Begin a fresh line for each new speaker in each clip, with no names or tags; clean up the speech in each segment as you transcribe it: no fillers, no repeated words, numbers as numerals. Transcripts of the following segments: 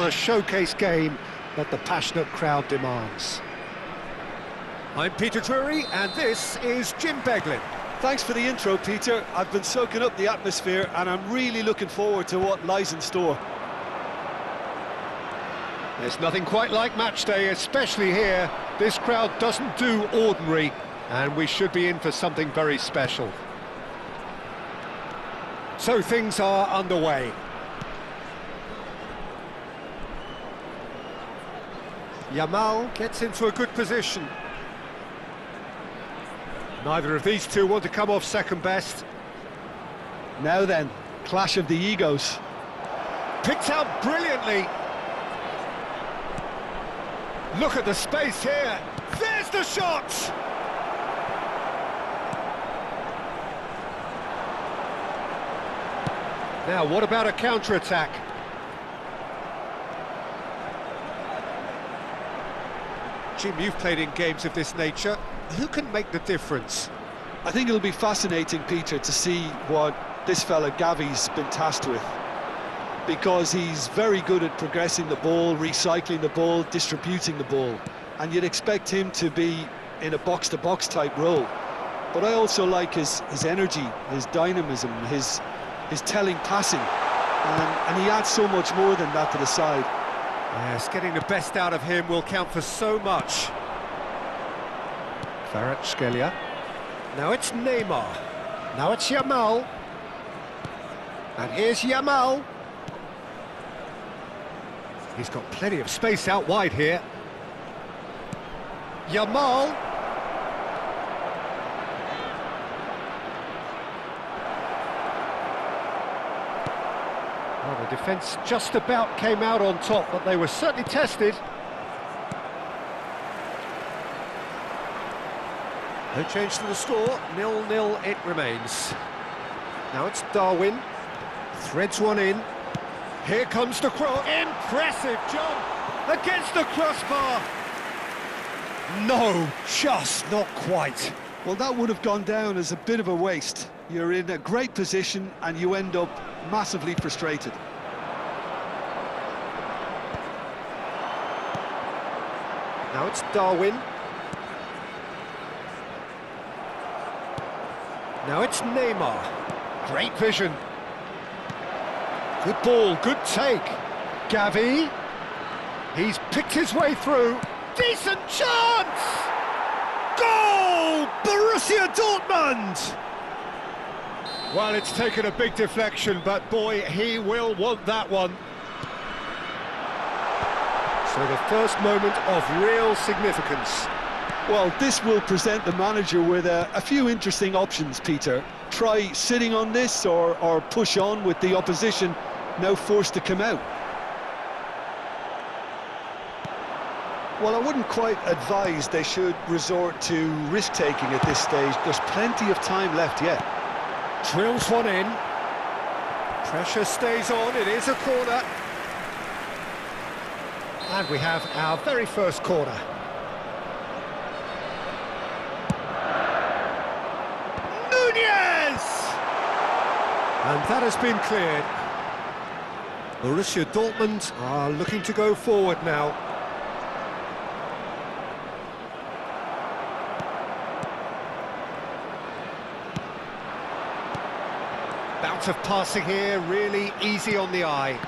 another showcase game that the passionate crowd demands.
I'm Peter Drury, and this is Jim Beglin.
Thanks for the intro, Peter. I've been soaking up the atmosphere, and I'm really looking forward to what lies in store.
There's nothing quite like match day, especially here. This crowd doesn't do ordinary, and we should be in for something very special. So things are underway. Yamal gets into a good position. Neither of these two want to come off second best.
Now then, clash of the egos.
Picked out brilliantly. Look at the space here. There's the shot! Now, what about a counter-attack? Jim, you've played in games of this nature. Who can make the difference?
I think it'll be fascinating, Peter, to see what this fella Gavi's been tasked with. Because he's very good at progressing the ball, recycling the ball, distributing the ball. And you'd expect him to be in a box-to-box type role. But I also like his energy, his dynamism, his telling passing. And he adds so much more than that to the side.
Yes, getting the best out of him will count for so much. Kvaratskhelia. Now it's Neymar. Now it's Yamal. And here's Yamal. He's got plenty of space out wide here. Yamal. Well, the defence just about came out on top, but they were certainly tested. No change to the score, 0-0 it remains. Now it's Darwin, threads one in. Here comes the cross. Impressive jump against the crossbar. No, just not quite.
Well, that would have gone down as a bit of a waste. You're in a great position and you end up massively frustrated.
Now it's Darwin. Now it's Neymar. Great vision. Good ball, good take. Gavi. He's picked his way through. Decent chance! Goal! Borussia Dortmund! Well, it's taken a big deflection, but boy, he will want that one. So the first moment of real significance.
Well, this will present the manager with a few interesting options, Peter. Try sitting on this or push on with the opposition now forced to come out. Well, I wouldn't quite advise they should resort to risk-taking at this stage. There's plenty of time left yet.
Drills one in. Pressure stays on, it is a corner. And we have our very first corner. Nunez! And that has been cleared. Borussia Dortmund are looking to go forward now. Bout of passing here, really easy on the eye.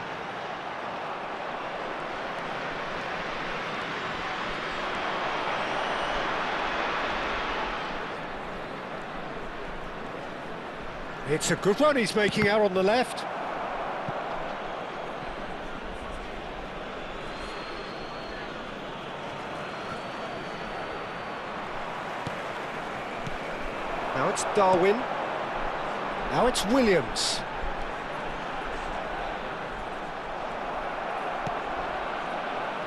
It's a good run he's making out on the left. Now it's Darwin. Now it's Williams.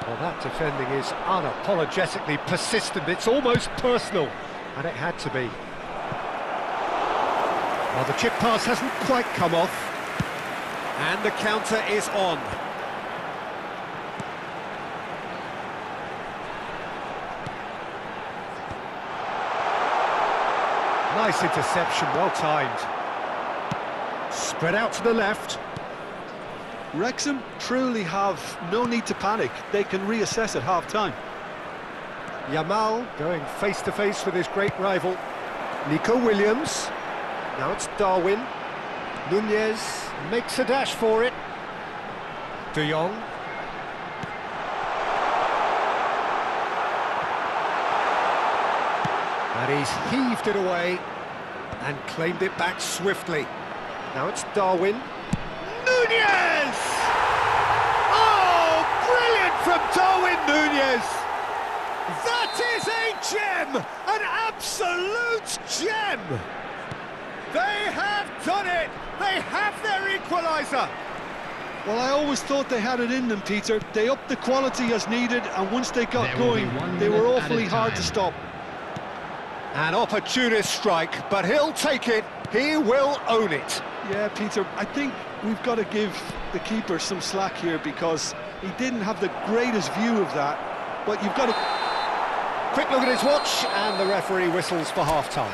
Well, that defending is unapologetically persistent. It's almost personal, and it had to be. Well, the chip pass hasn't quite come off. And the counter is on. Nice interception, well timed. Spread out to the left.
Wrexham truly have no need to panic. They can reassess at half-time.
Yamal going face-to-face with his great rival. Nico Williams. Now it's Darwin. Nunez makes a dash for it. De Jong. And he's heaved it away and claimed it back swiftly. Now it's Darwin. Nunez! Oh, brilliant from Darwin Nunez! That is a gem! An absolute gem! They have done it! They have their equaliser!
Well, I always thought they had it in them, Peter. They upped the quality as needed, and once they got going, they were awfully hard to stop.
An opportunist strike, but he'll take it. He will own it.
Yeah, Peter, I think we've got to give the keeper some slack here because he didn't have the greatest view of that, but you've got to...
Quick look at his watch, and the referee whistles for half-time.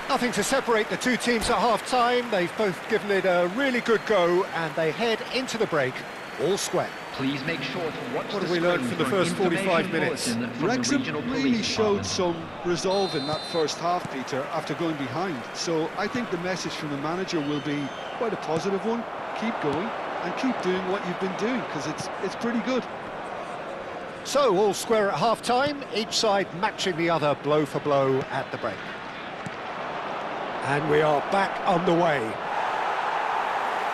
Nothing to separate the two teams at half-time. They've both given it a really good go, and they head into the break all square.
Please make sure to watch
what have we learned from the first 45 minutes?
Wrexham really showed some resolve in that first half, Peter, after going behind. So I think the message from the manager will be quite a positive one. Keep going and keep doing what you've been doing, because it's pretty good.
So all square at half-time, each side matching the other blow for blow at the break. And we are back on the way.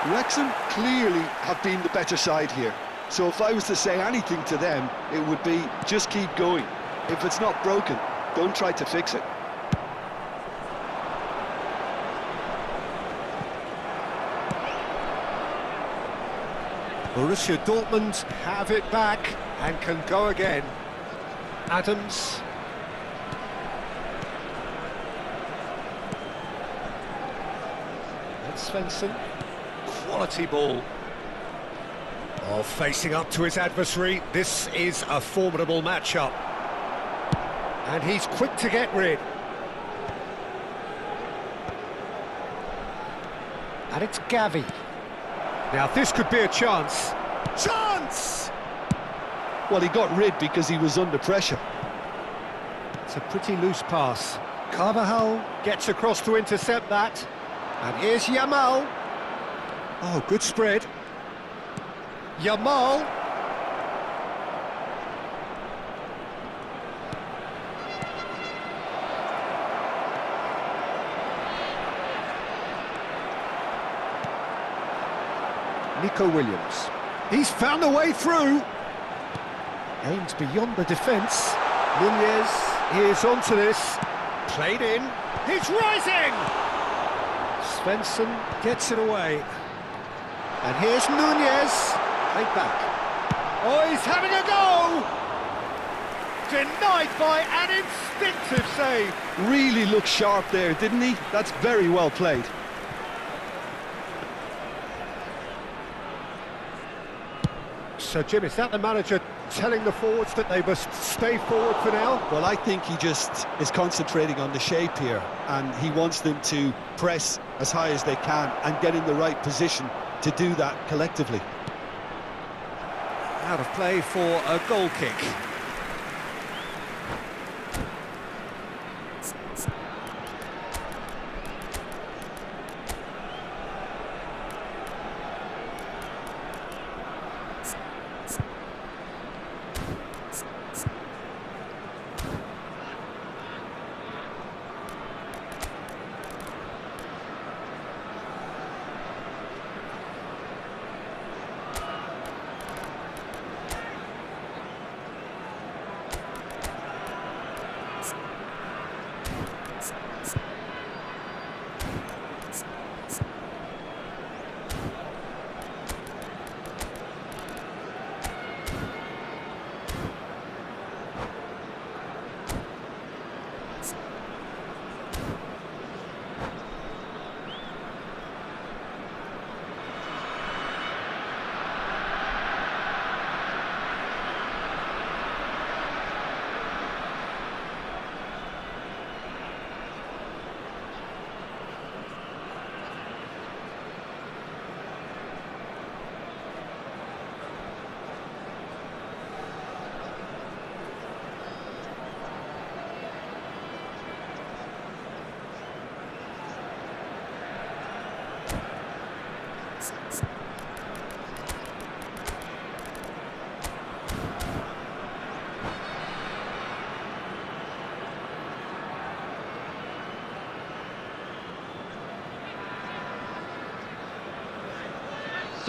Wrexham clearly have been the better side here. So if I was to say anything to them, it would be just keep going. If it's not broken, don't try to fix it.
Borussia Dortmund have it back and can go again. Adams. That's Svensson. Quality ball. Oh, facing up to his adversary. This is a formidable matchup. And he's quick to get rid. And it's Gavi. Now this could be a chance. Chance!
Well, he got rid because he was under pressure.
It's a pretty loose pass. Carvajal gets across to intercept that. And here's Yamal. Oh, good spread. Yamal. Nico Williams. He's found a way through. Aims beyond the defence. Nunez is onto this. Played in. He's rising! Svensson gets it away. And here's Nunez. Played back. Oh, he's having a go! Denied by an instinctive save.
Really looked sharp there, didn't he? That's very well played.
So, Jim, is that the manager telling the forwards that they must stay forward for now?
Well, I think he just is concentrating on the shape here, and he wants them to press as high as they can and get in the right position to do that collectively.
Out of play for a goal kick.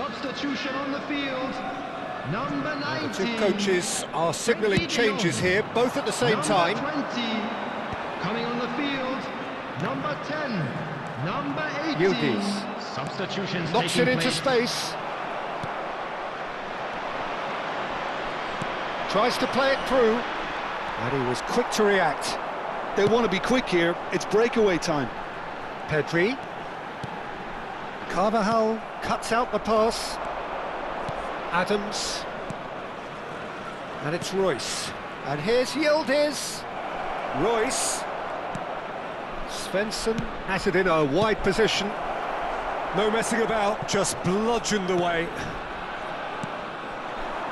Substitution on the field. Number
The
19.
two coaches are signalling changes here, both at the same time.
Number 20. Coming on the field. Number 10. Number 18.
Yildiz
Substitutions
knocks it
taking
into
place.
space. Tries to play it through, and he was quick to react.
They want to be quick here. It's breakaway time.
Pedri. Carvajal cuts out the pass. Adams. And it's Royce. And here's Yildiz. Royce. Svensson has it in a wide position. No messing about, just bludgeoned away.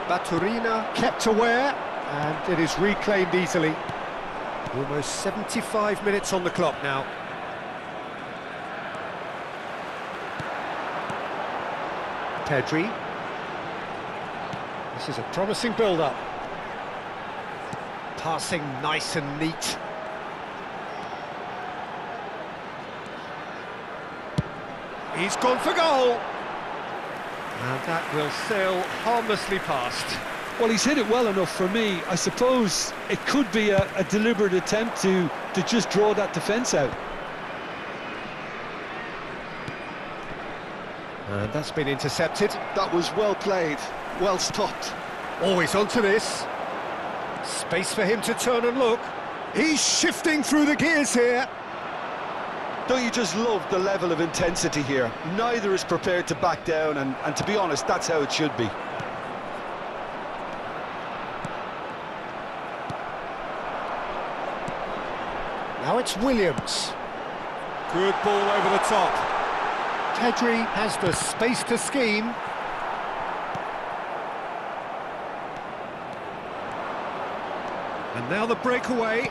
Baturina kept aware, and it is reclaimed easily. Almost 75 minutes on the clock now. Pedri. This is a promising build-up. Passing nice and neat. He's gone for goal. And that will sail harmlessly past.
Well, he's hit it well enough for me. I suppose it could be a deliberate attempt to just draw that defence out.
And that's been intercepted.
That was well played, well stopped.
Always onto this. Space for him to turn and look. He's shifting through the gears here.
Don't you just love the level of intensity here? Neither is prepared to back down, and to be honest, that's how it should be.
Now it's Williams. Good ball over the top. Pedri has the space to scheme. And now the breakaway.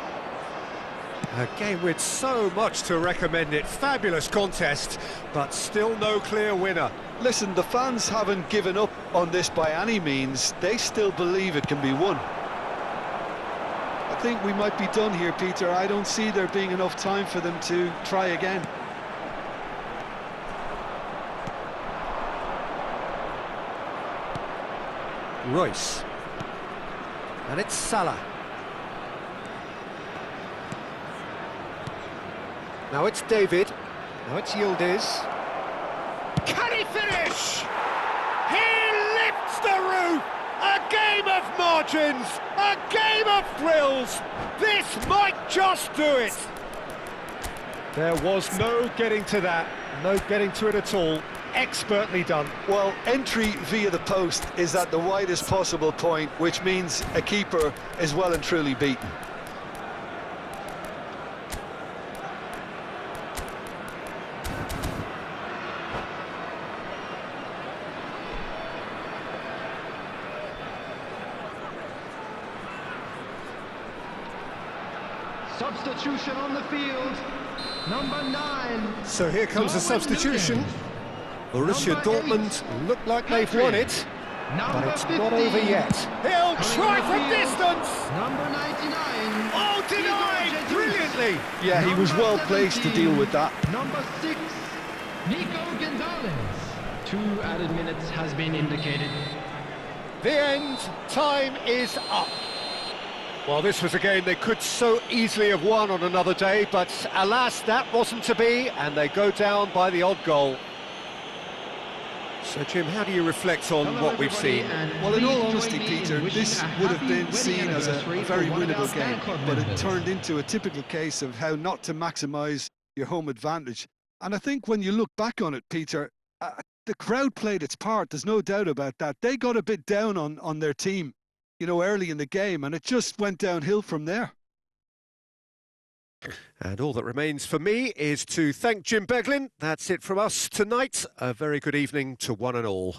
A game with so much to recommend it. Fabulous contest, but still no clear winner.
Listen, the fans haven't given up on this by any means. They still believe it can be won. I think we might be done here, Peter. I don't see there being enough time for them to try again.
Royce. And it's Salah. Now it's David. Now it's Yildiz. Can he finish? He lifts the roof! A game of margins! A game of thrills! This might just do it! There was no getting to that. No getting to it at all. Expertly done.
Well, entry via the post is at the widest possible point, which means a keeper is well and truly beaten.
Substitution on the field. Number 9.
So here comes a substitution.
Nunes.
Borussia
Number
Dortmund look like they've won it, but
Number
it's
15.
not over yet. He'll
Coming
try
on the
from
field.
distance!
Number 99.
Oh, denied!
Jesus.
Brilliantly!
Yeah, he was
Number
well placed to deal with that.
Number 6. Nico Gonzalez. 2 added minutes has been indicated.
The end. Time is up. Well, this was a game they could so easily have won on another day, but alas, that wasn't to be, and they go down by the odd goal. So, Jim, how do you reflect on what we've seen?
Well, in all honesty, Peter, this would have been seen as a very winnable game, but it turned into a typical case of how not to maximise your home advantage. And I think when you look back on it, Peter, the crowd played its part, there's no doubt about that. They got a bit down on their team, you know, early in the game, and it just went downhill from there.
And all that remains for me is to thank Jim Beglin. That's it from us tonight. A very good evening to one and all.